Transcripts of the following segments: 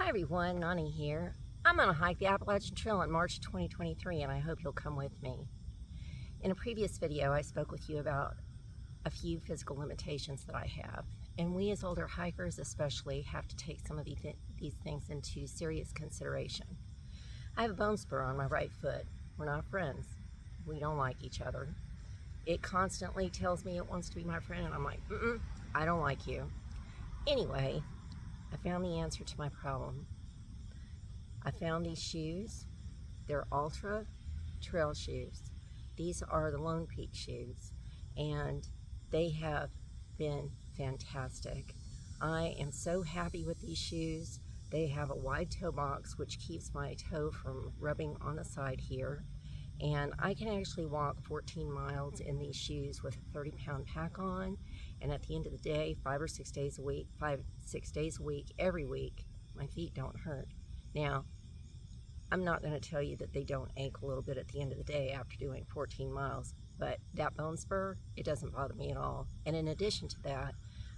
Hi everyone, Nonnie here. I'm going to hike the Appalachian Trail in March 2023 and I hope you'll come with me. In a previous video I spoke with you about a few physical limitations that I have, and we as older hikers especially have to take some of these things into serious consideration. I have a bone spur on my right foot. We're not friends. We don't like each other. It constantly tells me it wants to be my friend and I'm like, I don't like you. Anyway, I found the answer to my problem. I found these shoes. They're Altra trail shoes. These are the Lone Peak shoes, and they have been fantastic. I am so happy with these shoes. They have a wide toe box, which keeps my toe from rubbing on the side here. And I can actually walk 14 miles in these shoes with a 30-pound pack on. And at the end of the day, 5 or 6 days a week, every week, my feet don't hurt. Now, I'm not going to tell you that they don't ache a little bit at the end of the day after doing 14 miles, but that bone spur, it doesn't bother me at all. And in addition to that,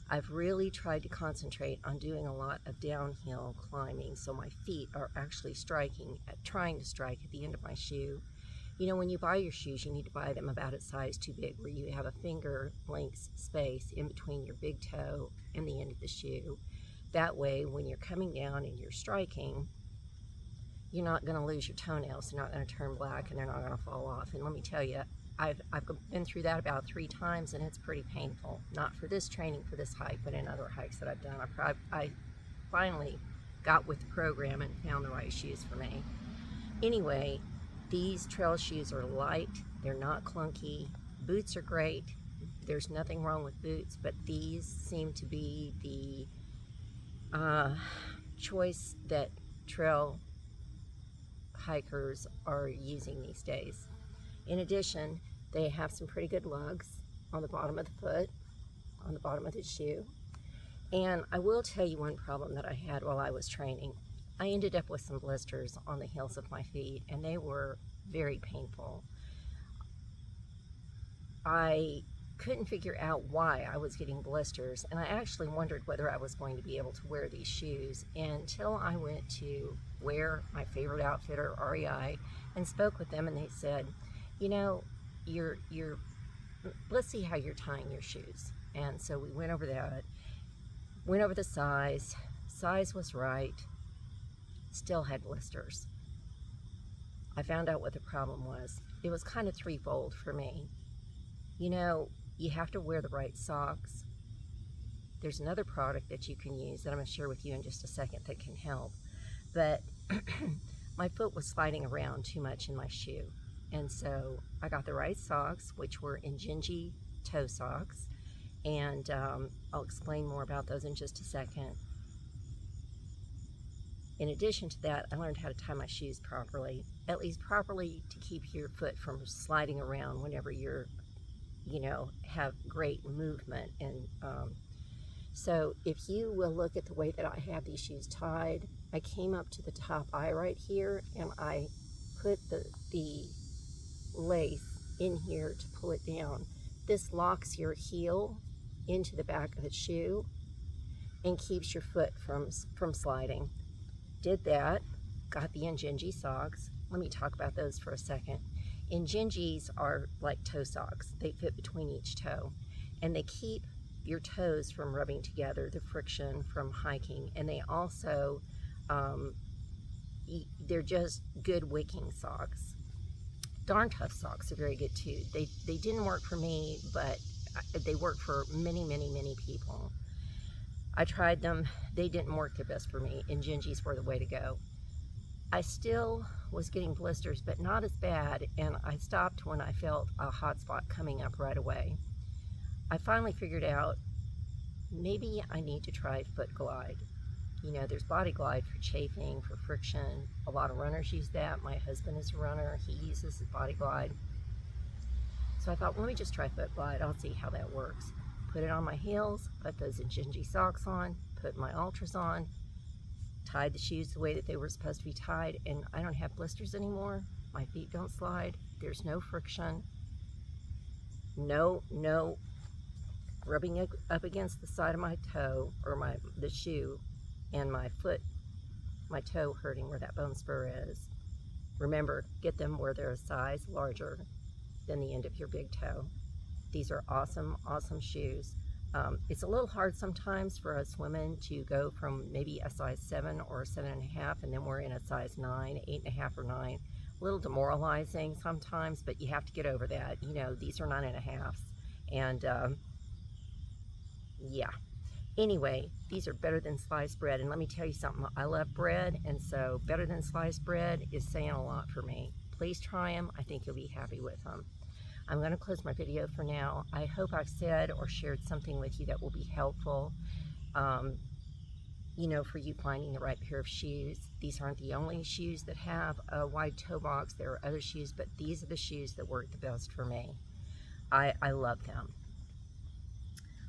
I've really tried to concentrate on doing a lot of downhill climbing, so my feet are actually trying to strike at the end of my shoe. You know, when you buy your shoes, you need to buy them about a size too big, where you have a finger length space in between your big toe and the end of the shoe. That way, when you're coming down and you're striking, you're not going to lose your toenails. They're not going to turn black and they're not going to fall off. And let me tell you, I've been through that about 3 times and it's pretty painful. Not for this training for this hike, but in other hikes that I've done. I finally got with the program and found the right shoes for me. Anyway, these trail shoes are light, they're not clunky, boots are great, there's nothing wrong with boots, but these seem to be the choice that trail hikers are using these days. In addition, they have some pretty good lugs on the bottom of the foot, on the bottom of the shoe. And I will tell you one problem that I had while I was training. I ended up with some blisters on the heels of my feet, and they were very painful. I couldn't figure out why I was getting blisters, and I actually wondered whether I was going to be able to wear these shoes until I went to Wear, my favorite outfitter, REI, and spoke with them, and they said, you know, let's see how you're tying your shoes. And so we went over that, went over the size was right, still had blisters. I found out what the problem was. It was kind of threefold for me. You know, you have to wear the right socks. There's another product that you can use that I'm going to share with you in just a second that can help. But my foot was sliding around too much in my shoe. And so I got the right socks, which were Injinji toe socks. And I'll explain more about those in just a second. In addition to that, I learned how to tie my shoes properly, at least properly to keep your foot from sliding around whenever you're, have great movement. And so if you will look at the way that I have these shoes tied, I came up to the top eye right here and I put the lace in here to pull it down. This locks your heel into the back of the shoe and keeps your foot from sliding. Did that, got the Injinji socks. Let me talk about those for a second. Injinjis are like toe socks. They fit between each toe, and they keep your toes from rubbing together, the friction from hiking, and they also, they're just good wicking socks. Darn Tough socks are very good too. They didn't work for me, but they work for many, many, many people. I tried them, they didn't work their best for me. Injinjis were the way to go. I still was getting blisters, but not as bad, and I stopped when I felt a hot spot coming up right away. I finally figured out maybe I need to try Foot Glide. You know, there's Body Glide for chafing, for friction. A lot of runners use that. My husband is a runner, he uses Body Glide. So I thought, let me just try Foot Glide, I'll see how that works. Put it on my heels, put those Injinji socks on, put my Altras on, tied the shoes the way that they were supposed to be tied, and I don't have blisters anymore. My feet don't slide. There's no friction. No rubbing up against the side of my toe or the shoe, and my foot my toe hurting where that bone spur is. Remember, get them where they're a size larger than the end of your big toe. These are awesome, awesome shoes. It's a little hard sometimes for us women to go from maybe a size 7 or a 7.5, and then we're in a size 9, 8.5 or 9. A little demoralizing sometimes, but you have to get over that. You know, these are 9.5s. And yeah. Anyway, these are better than sliced bread. And let me tell you something, I love bread, and so better than sliced bread is saying a lot for me. Please try them. I think you'll be happy with them. I'm going to close my video for now. I hope I've said or shared something with you that will be helpful, you know, for you finding the right pair of shoes. These aren't the only shoes that have a wide toe box. There are other shoes, but these are the shoes that work the best for me. I love them.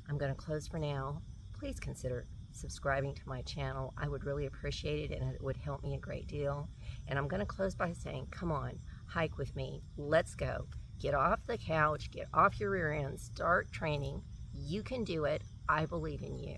I'm going to close for now. Please consider subscribing to my channel. I would really appreciate it, and it would help me a great deal. And I'm going to close by saying, come on, hike with me. Let's go. Get off the couch, get off your rear end, start training. You can do it. I believe in you.